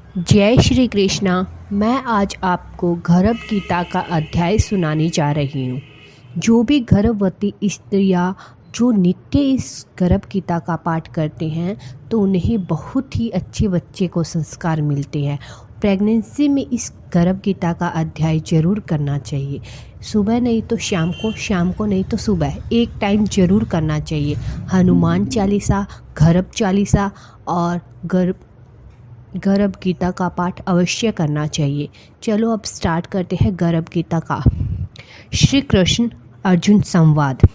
जय श्री कृष्णा। मैं आज आपको गर्भ गीता का अध्याय सुनाने जा रही हूँ। जो भी गर्भवती स्त्रियाँ जो नित्य इस गर्भ गीता का पाठ करते हैं तो उन्हें बहुत ही अच्छे बच्चे को संस्कार मिलते हैं। प्रेगनेंसी में इस गर्भ गीता का अध्याय ज़रूर करना चाहिए। सुबह नहीं तो शाम को नहीं तो सुबह, एक टाइम ज़रूर करना चाहिए। हनुमान चालीसा, गर्भ चालीसा और गर्भ गीता का पाठ अवश्य करना चाहिए। चलो अब स्टार्ट करते हैं गर्भ गीता का। श्री कृष्ण अर्जुन संवाद।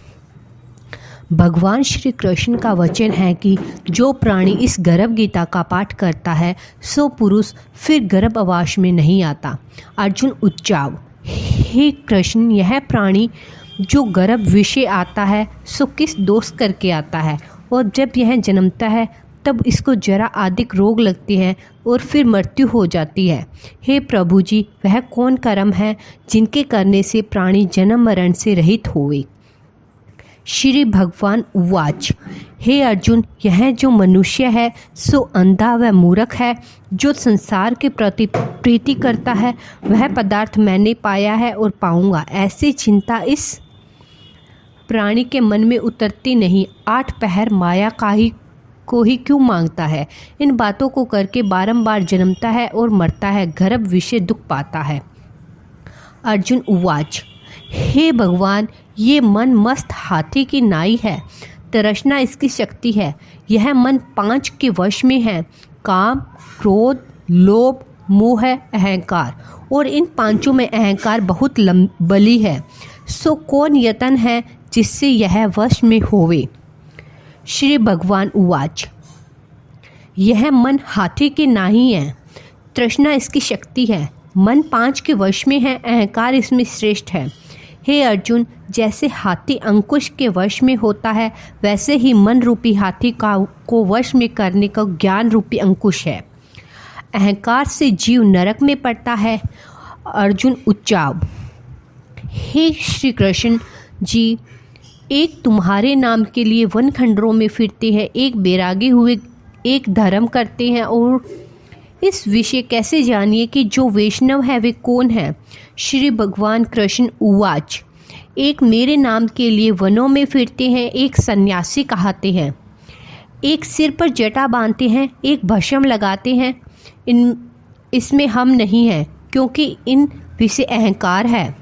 भगवान श्री कृष्ण का वचन है कि जो प्राणी इस गर्भ गीता का पाठ करता है सो पुरुष फिर गर्भावास में नहीं आता। अर्जुन उच्चाव, हे कृष्ण, यह प्राणी जो गर्भ विषय आता है सो किस दोष करके आता है, और जब यह जन्मता है तब इसको जरा अधिक रोग लगती है और फिर मृत्यु हो जाती है। हे प्रभु जी, वह कौन कर्म है जिनके करने से प्राणी जन्म मरण से रहित होवे। श्री भगवान उवाच, हे अर्जुन, यह जो मनुष्य है सो अंधा व मूर्ख है। जो संसार के प्रति प्रीति करता है वह पदार्थ मैंने पाया है और पाऊंगा, ऐसी चिंता इस प्राणी के मन में उतरती नहीं। 8 पहर माया को ही क्यों मांगता है। इन बातों को करके बारंबार जन्मता है और मरता है, गर्भ विषय दुख पाता है। अर्जुन उवाच, हे भगवान, ये मन मस्त हाथी की नाई है। तृष्णा इसकी शक्ति है। यह मन 5 के वश में है, काम, क्रोध, लोभ, मोह, अहंकार, और इन 5 में अहंकार बहुत बली है। सो कौन यतन है जिससे यह वश में होवे। श्री भगवान उवाच, यह मन हाथी के नाही है। तृष्णा इसकी शक्ति है। मन 5 के वश में है, अहंकार इसमें श्रेष्ठ है। हे अर्जुन, जैसे हाथी अंकुश के वश में होता है वैसे ही मन रूपी हाथी को वश में करने का ज्ञान रूपी अंकुश है। अहंकार से जीव नरक में पड़ता है। अर्जुन उच्चाव, हे श्री कृष्ण जी, एक तुम्हारे नाम के लिए वन खंडरों में फिरते हैं, एक बैरागी हुए एक धर्म करते हैं, और इस विषय कैसे जानिए कि जो वैष्णव है वे कौन है। श्री भगवान कृष्ण उवाच, एक मेरे नाम के लिए वनों में फिरते हैं, एक सन्यासी कहते हैं, एक सिर पर जटा बांधते हैं, एक भस्म लगाते हैं। इसमें हम नहीं हैं, क्योंकि इन विषय अहंकार है।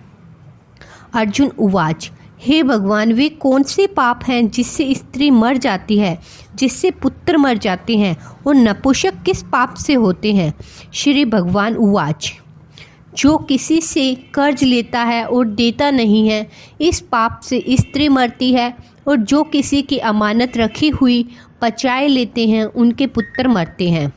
अर्जुन उवाच, हे भगवान, वे कौन से पाप हैं जिससे स्त्री मर जाती है, जिससे पुत्र मर जाते हैं, और नपुंसक किस पाप से होते हैं। श्री भगवान उवाच, जो किसी से कर्ज लेता है और देता नहीं है, इस पाप से स्त्री मरती है, और जो किसी की अमानत रखी हुई पचाए लेते हैं उनके पुत्र मरते हैं।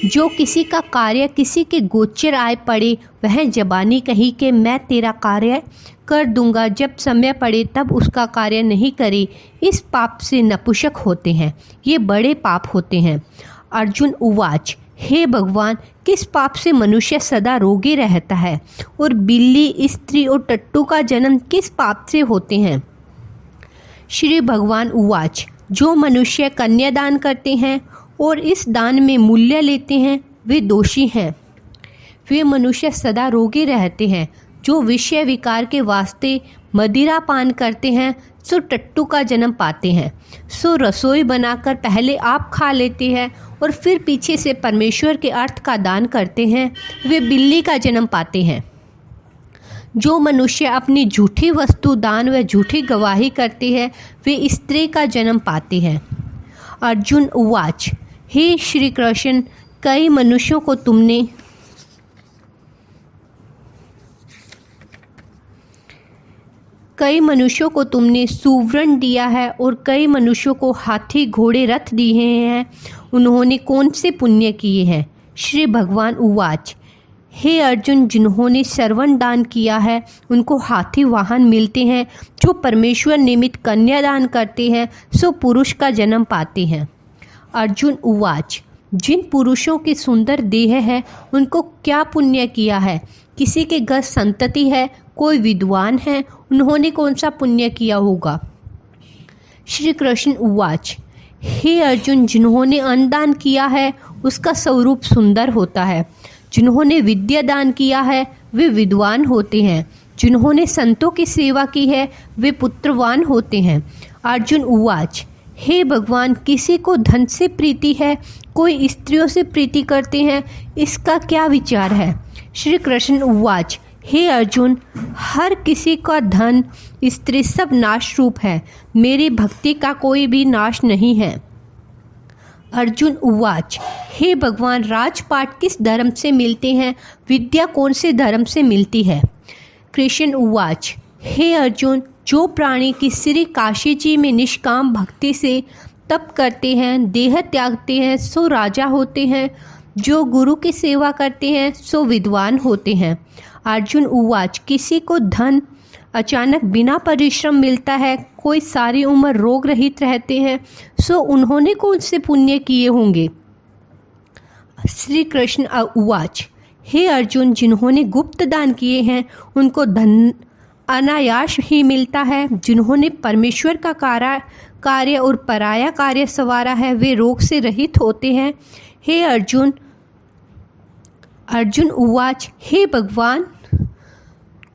जो किसी का कार्य किसी के गोचर आए पड़े वह जबानी कही कि मैं तेरा कार्य कर दूंगा, जब समय पड़े तब उसका कार्य नहीं करे, इस पाप से नपुंसक होते हैं। ये बड़े पाप होते हैं। अर्जुन उवाच, हे भगवान, किस पाप से मनुष्य सदा रोगी रहता है, और बिल्ली, स्त्री और टट्टू का जन्म किस पाप से होते हैं। श्री भगवान उवाच, जो मनुष्य कन्यादान करते हैं और इस दान में मूल्य लेते हैं वे दोषी हैं। वे मनुष्य सदा रोगी रहते हैं। जो विषय विकार के वास्ते मदिरा पान करते हैं सो टट्टू का जन्म पाते हैं। सो रसोई बनाकर पहले आप खा लेते हैं और फिर पीछे से परमेश्वर के अर्थ का दान करते हैं, वे बिल्ली का जन्म पाते हैं। जो मनुष्य अपनी झूठी वस्तु दान व झूठी गवाही करते हैं वे स्त्री का जन्म पाते हैं। अर्जुन उवाच, हे श्री कृष्ण, कई मनुष्यों को तुमने सुवर्ण दिया है और कई मनुष्यों को हाथी घोड़े रथ दिए हैं, उन्होंने कौन से पुण्य किए हैं। श्री भगवान उवाच, हे अर्जुन, जिन्होंने श्रवण दान किया है उनको हाथी वाहन मिलते हैं। जो परमेश्वर निमित्त कन्यादान करते हैं सो पुरुष का जन्म पाते हैं। अर्जुन उवाच, जिन पुरुषों की सुंदर देह है उनको क्या पुण्य किया है। किसी के घर संतति है, कोई विद्वान है, उन्होंने कौन सा पुण्य किया होगा। श्री कृष्ण उवाच, हे अर्जुन, जिन्होंने अन्नदान किया है उसका स्वरूप सुंदर होता है। जिन्होंने विद्या दान किया है वे विद्वान होते हैं। जिन्होंने संतों की सेवा की है वे पुत्रवान होते हैं। अर्जुन उवाच, हे भगवान, किसी को धन से प्रीति है, कोई स्त्रियों से प्रीति करते हैं, इसका क्या विचार है? श्री कृष्ण उवाच, हे अर्जुन, हर किसी का धन स्त्री सब नाश रूप है, मेरी भक्ति का कोई भी नाश नहीं है। अर्जुन उवाच, हे भगवान, राजपाट किस धर्म से मिलते हैं, विद्या कौन से धर्म से मिलती है? कृष्ण उवाच, हे अर्जुन, जो प्राणी किसी काशी जी में निष्काम भक्ति से तप करते हैं, देह त्यागते हैं, सो राजा होते हैं। जो गुरु की सेवा करते हैं सो विद्वान होते हैं। अर्जुन उवाच, किसी को धन अचानक बिना परिश्रम मिलता है, कोई सारी उम्र रोग रहित रहते हैं, सो उन्होंने कौन से पुण्य किए होंगे? श्री कृष्ण उवाच, हे अर्जुन, जिन्होंने गुप्त दान किए हैं उनको धन अनायास ही मिलता है। जिन्होंने परमेश्वर का कार्य और पराया कार्य संवारा है वे रोग से रहित होते हैं। हे अर्जुन उवाच, हे भगवान,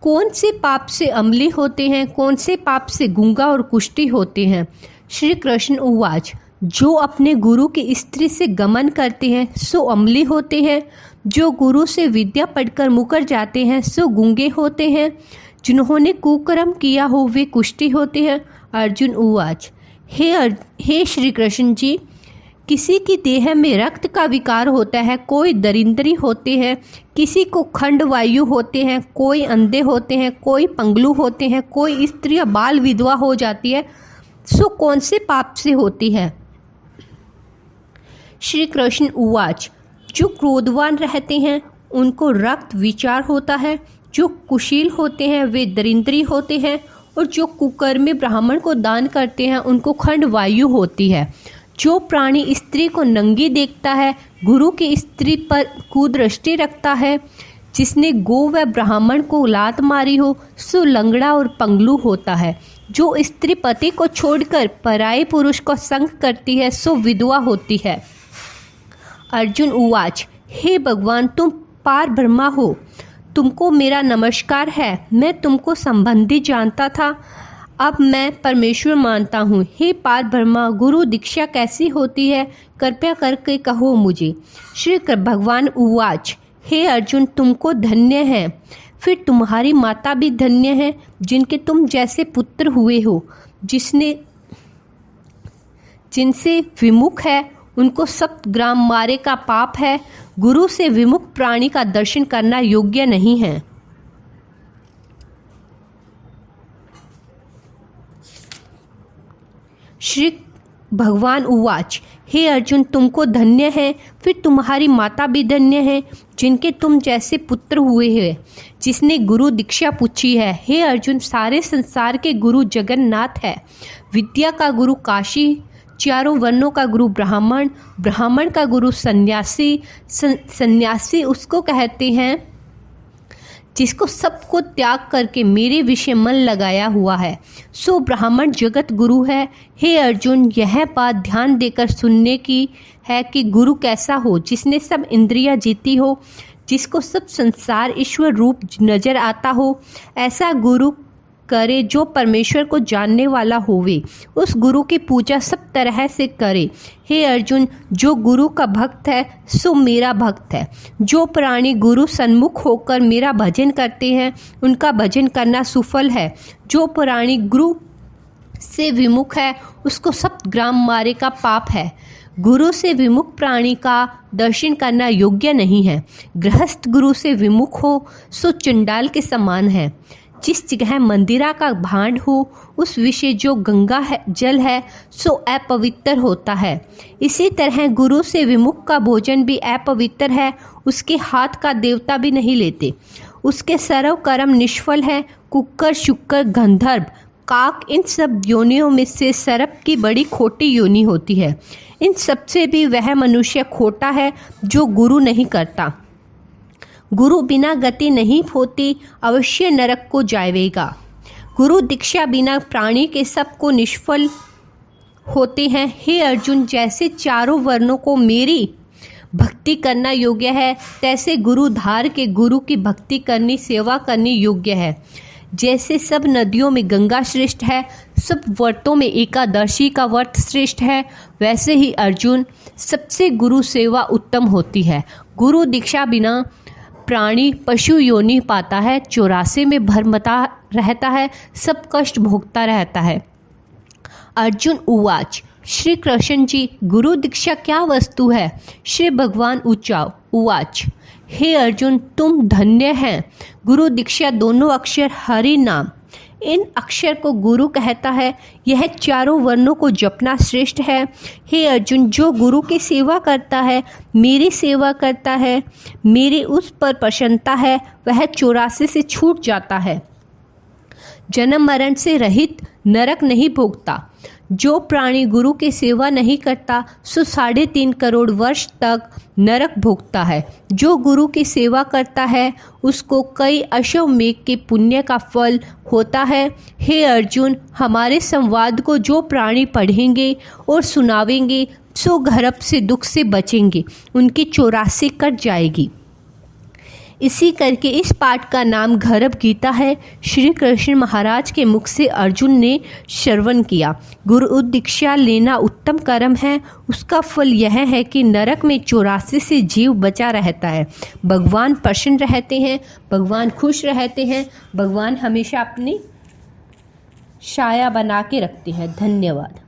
कौन से पाप से अम्ली होते हैं, कौन से पाप से गूंगा और कुष्ठी होते हैं? श्री कृष्ण उवाच, जो अपने गुरु की स्त्री से गमन करते हैं सो अम्ली होते हैं। जो गुरु से विद्या पढ़कर मुकर जाते हैं सो गूंगे होते हैं। जिन्होंने कुकर्म किया हो वे कुष्ठी होते हैं। अर्जुन उवाच, हे श्री कृष्ण जी, किसी की देह में रक्त का विकार होता है, कोई दरिंद्री होते हैं, किसी को खंड वायु होते हैं, कोई अंधे होते हैं, कोई पंगलू होते हैं, कोई स्त्री बाल विधवा हो जाती है, सो कौन से पाप से होती है? श्री कृष्ण उवाच, जो क्रोधवान रहते हैं उनको रक्त विचार होता है, जो कुशील होते हैं वे दरिंद्री होते हैं, और जो कुकर्मी ब्राह्मण को दान करते हैं उनको खंड वायु होती है। जो प्राणी स्त्री को नंगी देखता है, गुरु की स्त्री पर कुदृष्टि रखता है, जिसने गो व ब्राह्मण को लात मारी हो सो लंगड़ा और पंगलू होता है। जो स्त्री पति को छोड़कर पराये पुरुष को संग करती है सो विधवा होती है। अर्जुन उवाच, हे भगवान, तुम पार ब्रह्मा हो, तुमको मेरा नमस्कार है। मैं तुमको संबंधी जानता था, अब मैं परमेश्वर मानता हूँ। हे पार ब्रह्मा, गुरु दीक्षा कैसी होती है, कृपया करके कहो मुझे। श्री भगवान उवाच, हे अर्जुन, तुमको धन्य है, फिर तुम्हारी माता भी धन्य है, जिनके तुम जैसे पुत्र हुए हो। जिनसे विमुख है उनको 7 ग्राम मारे का पाप है। गुरु से विमुख प्राणी का दर्शन करना योग्य नहीं है। श्री भगवान उवाच, हे अर्जुन, तुमको धन्य है, फिर तुम्हारी माता भी धन्य है, जिनके तुम जैसे पुत्र हुए हैं, जिसने गुरु दीक्षा पूछी है। हे अर्जुन, सारे संसार के गुरु जगन्नाथ है। विद्या का गुरु काशी, चारों वर्णों का गुरु ब्राह्मण, ब्राह्मण का गुरु सन्यासी, सन्यासी उसको कहते हैं जिसको सबको त्याग करके मेरे विषय मन लगाया हुआ है, सो ब्राह्मण जगत गुरु है। हे अर्जुन, यह बात ध्यान देकर सुनने की है कि गुरु कैसा हो, जिसने सब इंद्रियां जीती हो, जिसको सब संसार ईश्वर रूप नजर आता हो। ऐसा गुरु करे जो परमेश्वर को जानने वाला होवे, उस गुरु की पूजा सब तरह से करे। हे अर्जुन, जो गुरु का भक्त है सो मेरा भक्त है। जो प्राणी गुरु सन्मुख होकर मेरा भजन करते हैं उनका भजन करना सुफल है। जो प्राणी गुरु से विमुख है उसको 7 ग्राम मारे का पाप है। गुरु से विमुख प्राणी का दर्शन करना योग्य नहीं है। गृहस्थ गुरु से विमुख हो सो चंडाल के समान है। जिस जगह मंदिरा का भांड हो उस विषय जो गंगा है जल है सो अपवित्र होता है। इसी तरह गुरु से विमुख का भोजन भी अपवित्र है, उसके हाथ का देवता भी नहीं लेते। उसके सर्व कर्म निष्फल है। कुकर, शुक्र, गंधर्व, काक, इन सब योनियों में से सर्प की बड़ी खोटी योनि होती है। इन सबसे भी वह मनुष्य खोटा है जो गुरु नहीं करता। गुरु बिना गति नहीं होती, अवश्य नरक को जाएगा। गुरु दीक्षा बिना प्राणी के सब को निष्फल होते हैं। हे अर्जुन, जैसे चारों वर्णों को मेरी भक्ति करना योग्य है, तैसे गुरु धार के गुरु की भक्ति करनी, सेवा करनी योग्य है। जैसे सब नदियों में गंगा श्रेष्ठ है, सब व्रतों में एकादशी का व्रत श्रेष्ठ है, वैसे ही अर्जुन सबसे गुरु सेवा उत्तम होती है। गुरु दीक्षा बिना प्राणी पशु योनि पाता है, 84 में भ्रमता रहता है, सब कष्ट भोगता रहता है। अर्जुन उवाच, श्री कृष्ण जी, गुरु दीक्षा क्या वस्तु है? श्री भगवान उवाच, हे अर्जुन, तुम धन्य हैं। गुरु दीक्षा दोनों अक्षर हरि नाम, इन अक्षर को गुरु कहता है। यह चारों वर्णों को जपना श्रेष्ठ है। हे अर्जुन, जो गुरु की सेवा करता है, मेरी सेवा करता है, मेरी उस पर प्रसन्नता है, वह 84 से छूट जाता है, जन्म मरण से रहित, नरक नहीं भोगता। जो प्राणी गुरु की सेवा नहीं करता सो 3.5 करोड़ वर्ष तक नरक भोगता है। जो गुरु की सेवा करता है उसको कई अश्वमेघ के पुण्य का फल होता है। हे अर्जुन, हमारे संवाद को जो प्राणी पढ़ेंगे और सुनावेंगे सो गर्भ से दुख से बचेंगे, उनकी 84 कट जाएगी। इसी करके इस पाठ का नाम गर्भ गीता है। श्री कृष्ण महाराज के मुख से अर्जुन ने श्रवण किया। गुरु दीक्षा लेना उत्तम कर्म है। उसका फल यह है कि नरक में 84 से जीव बचा रहता है। भगवान प्रसन्न रहते हैं, भगवान खुश रहते हैं, भगवान हमेशा अपनी छाया बना के रखते हैं। धन्यवाद।